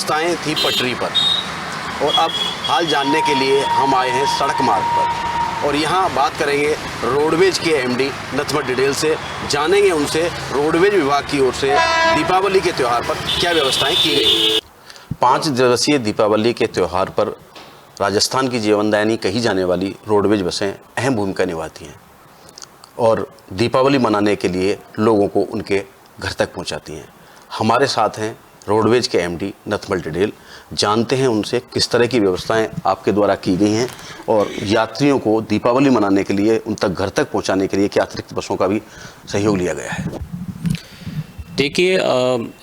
व्यवस्थाएं थी पटरी पर, और अब हाल जानने के लिए हम आए हैं सड़क मार्ग पर, और यहाँ बात करेंगे रोडवेज के एमडी नथमत डिडेल से। जानेंगे उनसे रोडवेज विभाग की ओर से दीपावली के त्यौहार पर क्या व्यवस्थाएं की गई। 5 दिवसीय दीपावली के त्यौहार पर राजस्थान की जीवनदायिनी कही जाने वाली रोडवेज बसें अहम भूमिका निभाती हैं और दीपावली मनाने के लिए लोगों को उनके घर तक पहुंचाती हैं। हमारे साथ हैं रोडवेज के एमडी नथमत डिडेल। जानते हैं उनसे किस तरह की व्यवस्थाएं आपके द्वारा की गई हैं और यात्रियों को दीपावली मनाने के लिए उन तक घर तक पहुंचाने के लिए क्या अतिरिक्त बसों का भी सहयोग लिया गया है। देखिए,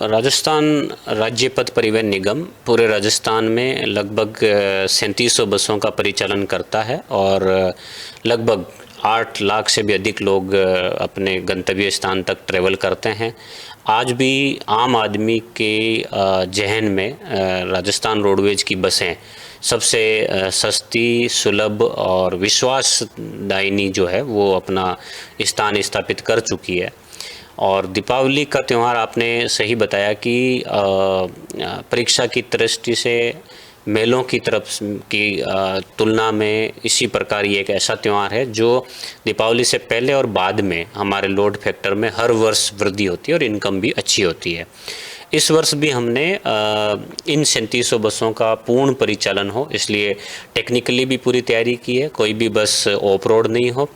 राजस्थान राज्य पथ परिवहन निगम पूरे राजस्थान में लगभग 3700 बसों का परिचालन करता है और लगभग 8 लाख से भी अधिक लोग अपने गंतव्य स्थान तक ट्रैवल करते हैं। आज भी आम आदमी के जहन में राजस्थान रोडवेज की बसें सबसे सस्ती, सुलभ और विश्वासदायिनी जो है वो अपना स्थान स्थापित कर चुकी है। और दीपावली का त्यौहार आपने सही बताया कि परीक्षा की दृष्टि से मेलों की तरफ की तुलना में इसी प्रकार ये एक ऐसा त्यौहार है जो दीपावली से पहले और बाद में हमारे लोड फैक्टर में हर वर्ष वृद्धि होती है और इनकम भी अच्छी होती है। इस वर्ष भी हमने इन 3700 बसों का पूर्ण परिचालन हो, इसलिए टेक्निकली भी पूरी तैयारी की है, कोई भी बस ऑफ रोड नहीं हो।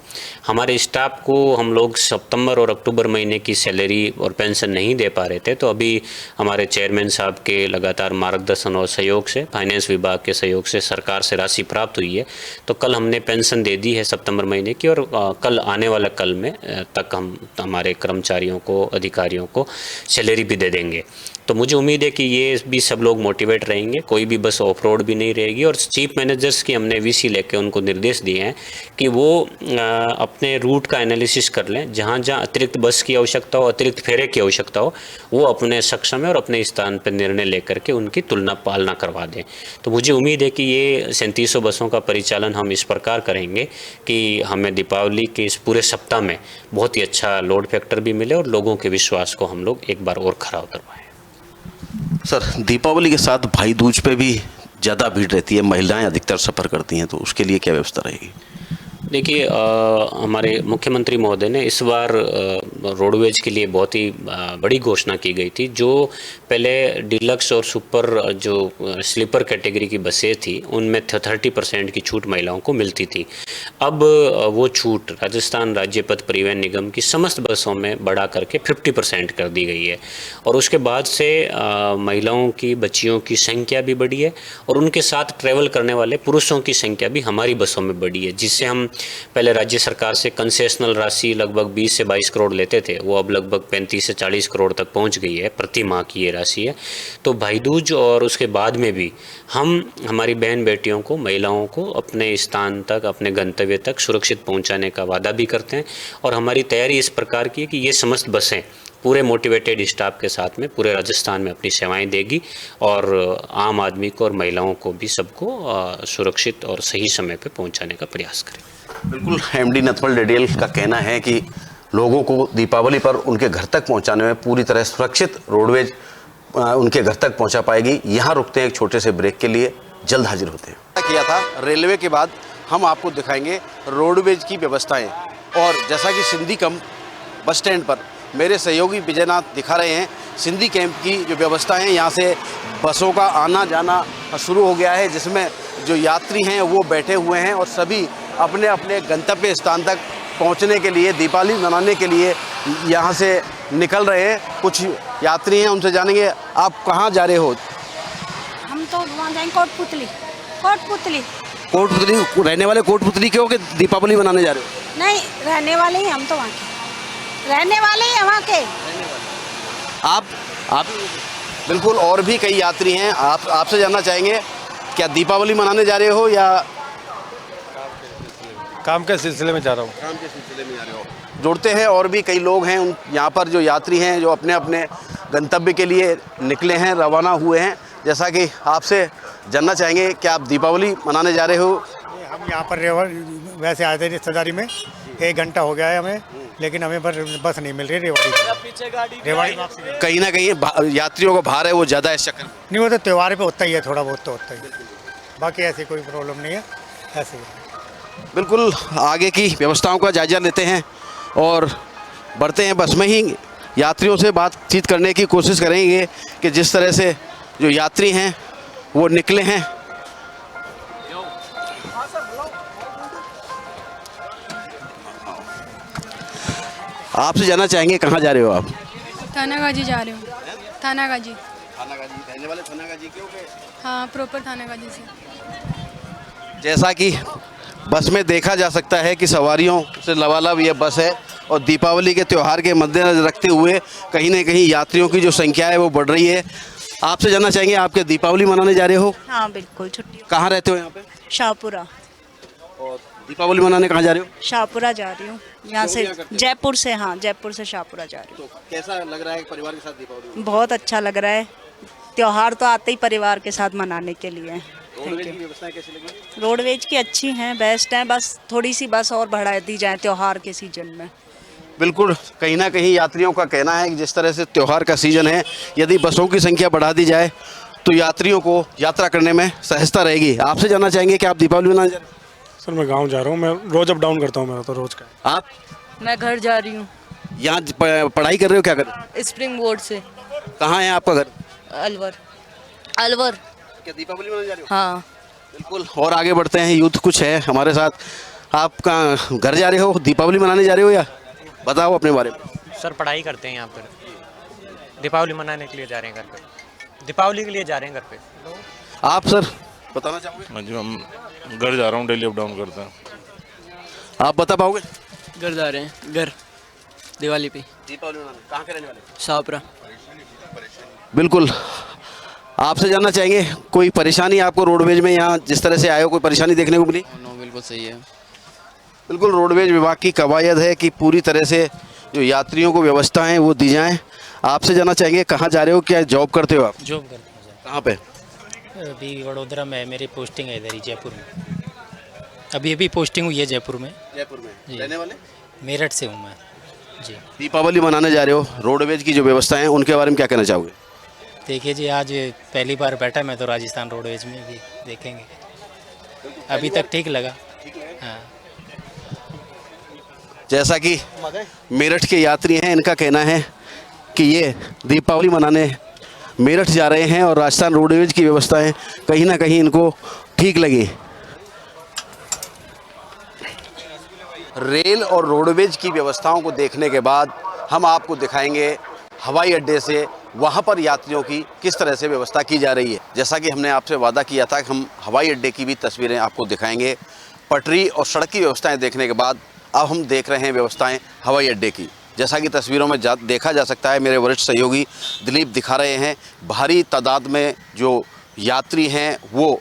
हमारे स्टाफ को हम लोग सितंबर और अक्टूबर महीने की सैलरी और पेंशन नहीं दे पा रहे थे, तो अभी हमारे चेयरमैन साहब के लगातार मार्गदर्शन और सहयोग से, फाइनेंस विभाग के सहयोग से सरकार से राशि प्राप्त हुई है, तो कल हमने पेंशन दे दी है सितंबर महीने की, और कल आने वाला कल में तक हम हमारे कर्मचारियों को, अधिकारियों को सैलरी भी दे देंगे। तो मुझे उम्मीद है कि ये भी सब लोग मोटिवेट रहेंगे, कोई भी बस ऑफ रोड भी नहीं रहेगी। और चीफ मैनेजर्स की हमने वीसी लेके उनको निर्देश दिए हैं कि वो अपने रूट का एनालिसिस कर लें, जहाँ जहाँ अतिरिक्त बस की आवश्यकता हो, अतिरिक्त फेरे की आवश्यकता हो, वो अपने सक्षम है और अपने स्थान पर निर्णय लेकर के उनकी तुलना पालना करवा दें। तो मुझे उम्मीद है कि ये 3700 बसों का परिचालन हम इस प्रकार करेंगे कि हमें दीपावली के इस पूरे सप्ताह में बहुत ही अच्छा लोड फैक्टर भी मिले और लोगों के विश्वास को हम लोग एक बार और खरा उतरवाएं। सर, दीपावली के साथ भाई दूज पे भी ज़्यादा भीड़ रहती है, महिलाएं अधिकतर सफ़र करती हैं, तो उसके लिए क्या व्यवस्था रहेगी। देखिए, हमारे मुख्यमंत्री महोदय ने इस बार रोडवेज के लिए बहुत ही बड़ी घोषणा की गई थी। जो पहले डिलक्स और सुपर जो स्लीपर कैटेगरी की बसें थी उनमें 30% की छूट महिलाओं को मिलती थी। अब वो छूट राजस्थान राज्य पथ परिवहन निगम की समस्त बसों में बढ़ा करके 50% कर दी गई है, और उसके बाद से महिलाओं की, बच्चियों की संख्या भी बढ़ी है और उनके साथ ट्रैवल करने वाले पुरुषों की संख्या भी हमारी बसों में बढ़ी है, जिससे हम पहले राज्य सरकार से कंसेशनल राशि लगभग 20 से 22 करोड़ लेते थे, वो अब लगभग 35 से 40 करोड़ तक पहुंच गई है, प्रति माह की ये राशि है। तो भाई दूज और उसके बाद में भी हम हमारी बहन बेटियों को, महिलाओं को अपने स्थान तक, अपने गंतव्य तक सुरक्षित पहुंचाने का वादा भी करते हैं, और हमारी तैयारी इस प्रकार की है कि ये समस्त बसें पूरे मोटिवेटेड स्टाफ के साथ में पूरे राजस्थान में अपनी सेवाएं देगी और आम आदमी को और महिलाओं को भी सबको सुरक्षित और सही समय पर पहुंचाने का प्रयास करें। बिल्कुल, एमडी नथमत डिडेल का कहना है कि लोगों को दीपावली पर उनके घर तक पहुंचाने में पूरी तरह सुरक्षित रोडवेज उनके घर तक पहुंचा पाएगी। यहाँ रुकते हैं एक छोटे से ब्रेक के लिए, जल्द हाजिर होते हैं। किया था रेलवे के बाद हम आपको दिखाएंगे रोडवेज की व्यवस्थाएं, और जैसा कि सिंधी कैंप बस स्टैंड पर मेरे सहयोगी विजयनाथ दिखा रहे हैं, सिंधी कैंप की जो व्यवस्था है, यहाँ से बसों का आना जाना शुरू हो गया है, जिसमें जो यात्री हैं वो बैठे हुए हैं और सभी अपने अपने गंतव्य स्थान तक पहुंचने के लिए, दीपावली मनाने के लिए यहाँ से निकल रहे हैं। कुछ यात्री हैं, उनसे जानेंगे आप कहाँ जा रहे हो। हम तो वहाँ जाएंगे कोटपुतली। कोटपुतली रहने वाले कोटपुतली क्यों कि दीपावली मनाने जा रहे हो। नहीं, रहने वाले ही हम तो वहाँ के, रहने वाले ही वहाँ के। आप बिल्कुल, और भी कई यात्री हैं, आपसे जानना चाहेंगे क्या दीपावली मनाने जा रहे हो या काम के सिलसिले में जा रहा हूँ। काम के सिलसिले में जा रहे हो। जुड़ते हैं और भी कई लोग हैं, यहाँ पर जो यात्री हैं जो अपने अपने गंतव्य के लिए निकले हैं, रवाना हुए हैं। जैसा कि आपसे जानना चाहेंगे क्या आप दीपावली मनाने जा रहे हो। हम यहाँ पर वैसे आए थे रिश्तेदारी में, 1 घंटा हो गया है हमें, लेकिन हमें बस नहीं मिल रही रेवाड़ी वापसी नहीं। कहीं ना कहीं यात्रियों का भार है वो ज़्यादा है इस चक्कर में। नहीं, वो तो त्यौहार पे होता ही है, थोड़ा बहुत तो होता ही है, बाकी ऐसी कोई प्रॉब्लम नहीं है। ऐसे ही बिल्कुल आगे की व्यवस्थाओं का जायजा लेते हैं और बढ़ते हैं। बस में ही यात्रियों से बातचीत करने की कोशिश करेंगे कि जिस तरह से जो यात्री हैं वो निकले हैं। आपसे जानना चाहेंगे कहाँ जा रहे हो आप? थानागाजी जा रही हूँ। थानागाजी। थानागाजी रहने वाले थानागाजी क्यों गए? हाँ, प्रॉपर थानागाजी से। जैसा कि बस में देखा जा सकता है कि सवारियों से लबालब ये बस है और दीपावली के त्यौहार के मद्देनजर रखते हुए कहीं ना कहीं यात्रियों की जो संख्या है वो बढ़ रही है। आपसे जानना चाहेंगे आपके दीपावली मनाने जा रहे हो? हाँ बिल्कुल, छुट्टी। कहाँ रहते हो यहाँ पे? शाहपुरा। और दीपावली मनाने कहाँ जा रहे हो? शाहपुरा जा रही हूँ यहाँ से, जयपुर से। हाँ, जयपुर से शाहपुरा जा रही हूँ। तो कैसा लग रहा है परिवार के साथ दीपावली? बहुत अच्छा लग रहा है। त्योहार तो आते ही परिवार के साथ मनाने के लिए। रोडवेज की व्यवस्थाएं कैसी लगी? रोडवेज की अच्छी हैं, बेस्ट हैं, बस थोड़ी सी बस और बढ़ा दी जाए त्योहार के सीजन में। बिल्कुल, कहीं ना कहीं यात्रियों का कहना है कि जिस तरह से त्यौहार का सीजन है, यदि बसों की संख्या बढ़ा दी जाए तो यात्रियों को यात्रा करने में सहजता रहेगी। आपसे जानना चाहेंगे कि आप दीपावली मनाने जा रहे हैं? सर मैं गाँव जा रहा हूँ, मैं रोज अप डाउन करता हूँ, मेरा तो रोज का। आप मैं घर जा रही हूँ यहाँ पढ़ाई कर रहे हो, क्या कर रहे हो? स्प्रिंग बोर्ड से। कहाँ है आपका घर? अलवर। अलवर। क्या दीपावली मनाने जा रहे हो? हाँ। बिल्कुल, और आगे बढ़ते हैं। यूथ कुछ है हमारे साथ। आप कहाँ घर जा रहे हो, दीपावली मनाने जा रहे हो या बताओ अपने बारे में? सर पढ़ाई करते हैं यहाँ पर, दीपावली मनाने के लिए जा रहे हैं घर पे, दीपावली के लिए जा रहे हैं घर पे। आप सर बताना चाहोगे? हाँ जी, हम घर जा रहा हूँ, डेली अप डाउन करता हूँ। आप बता पाओगे? घर जा रहे हैं, घर दिवाली पे। दीपावली मनाने कहाँ के रहने वाले? शाहपुरा। बिल्कुल, आपसे जानना चाहेंगे कोई परेशानी आपको रोडवेज में यहाँ जिस तरह से आए हो, कोई परेशानी देखने को मिली? नो, बिल्कुल सही है। बिल्कुल, रोडवेज विभाग की कवायद है कि पूरी तरह से जो यात्रियों को व्यवस्थाएं वो दी जाएं। आपसे जानना चाहेंगे कहाँ जा रहे हो, क्या जॉब करते हो आप? जॉब करते हैं सर। कहाँ पे? अभी वडोदरा में है, मेरी पोस्टिंग है इधर ही जयपुर में। अभी पोस्टिंग हुई है जयपुर में। जयपुर में जी। रहने वाले? मेरठ से हूँ मैं जी। दीपावली मनाने जा रहे हो, रोडवेज की जो व्यवस्थाएं हैं उनके बारे में क्या कहना चाहोगे? देखिए जी, आज पहली बार बैठा मैं तो राजस्थान रोडवेज में, भी देखेंगे। अभी तक ठीक लगा। हाँ, जैसा कि मेरठ के यात्री हैं, इनका कहना है कि ये दीपावली मनाने मेरठ जा रहे हैं और राजस्थान रोडवेज की व्यवस्थाएं कहीं ना कहीं इनको ठीक लगी। रेल और रोडवेज की व्यवस्थाओं को देखने के बाद हम आपको दिखाएंगे हवाई अड्डे से वहाँ पर यात्रियों की किस तरह से व्यवस्था की जा रही है। जैसा कि हमने आपसे वादा किया था कि हम हवाई अड्डे की भी तस्वीरें आपको दिखाएंगे। पटरी और सड़क की व्यवस्थाएं देखने के बाद अब हम देख रहे हैं व्यवस्थाएं हवाई अड्डे की। जैसा कि तस्वीरों में देखा जा सकता है, मेरे वरिष्ठ सहयोगी दिलीप दिखा रहे हैं, भारी तादाद में जो यात्री हैं वो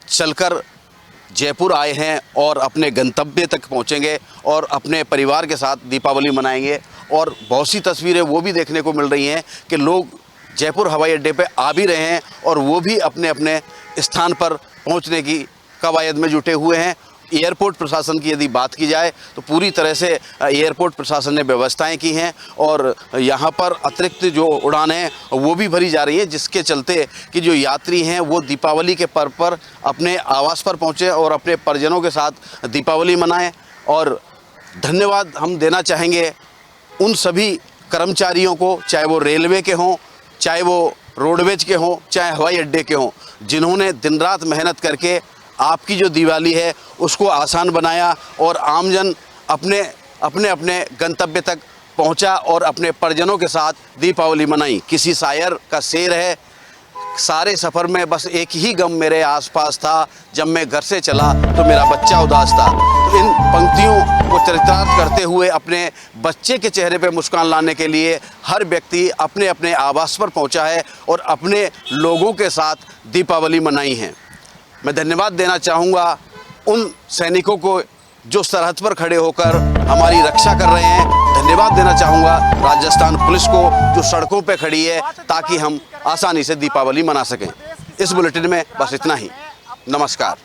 चलकर जयपुर आए हैं और अपने गंतव्य तक पहुंचेंगे और अपने परिवार के साथ दीपावली मनाएंगे। और बहुत सी तस्वीरें वो भी देखने को मिल रही हैं कि लोग जयपुर हवाई अड्डे पे आ भी रहे हैं और वो भी अपने अपने स्थान पर पहुंचने की कवायद में जुटे हुए हैं। एयरपोर्ट प्रशासन की यदि बात की जाए तो पूरी तरह से एयरपोर्ट प्रशासन ने व्यवस्थाएं की हैं और यहाँ पर अतिरिक्त जो उड़ानें वो भी भरी जा रही हैं, जिसके चलते कि जो यात्री हैं वो दीपावली के पर्व पर अपने आवास पर पहुँचे और अपने परिजनों के साथ दीपावली मनाएं। और धन्यवाद हम देना चाहेंगे उन सभी कर्मचारियों को, चाहे वो रेलवे के हों, चाहे वो रोडवेज के हों, चाहे हवाई अड्डे के हों, जिन्होंने दिन रात मेहनत करके आपकी जो दिवाली है उसको आसान बनाया और आमजन अपने अपने अपने गंतव्य तक पहुंचा और अपने परिजनों के साथ दीपावली मनाई। किसी शायर का शेर है, सारे सफ़र में बस एक ही गम मेरे आसपास था, जब मैं घर से चला तो मेरा बच्चा उदास था। तो इन पंक्तियों को चरितार्थ करते हुए अपने बच्चे के चेहरे पे मुस्कान लाने के लिए हर व्यक्ति अपने अपने आवास पर पहुंचा है और अपने लोगों के साथ दीपावली मनाई है। मैं धन्यवाद देना चाहूँगा उन सैनिकों को जो सरहद पर खड़े होकर हमारी रक्षा कर रहे हैं। धन्यवाद देना चाहूँगा राजस्थान पुलिस को जो सड़कों पर खड़ी है ताकि हम आसानी से दीपावली मना सकें। इस बुलेटिन में बस इतना ही। नमस्कार।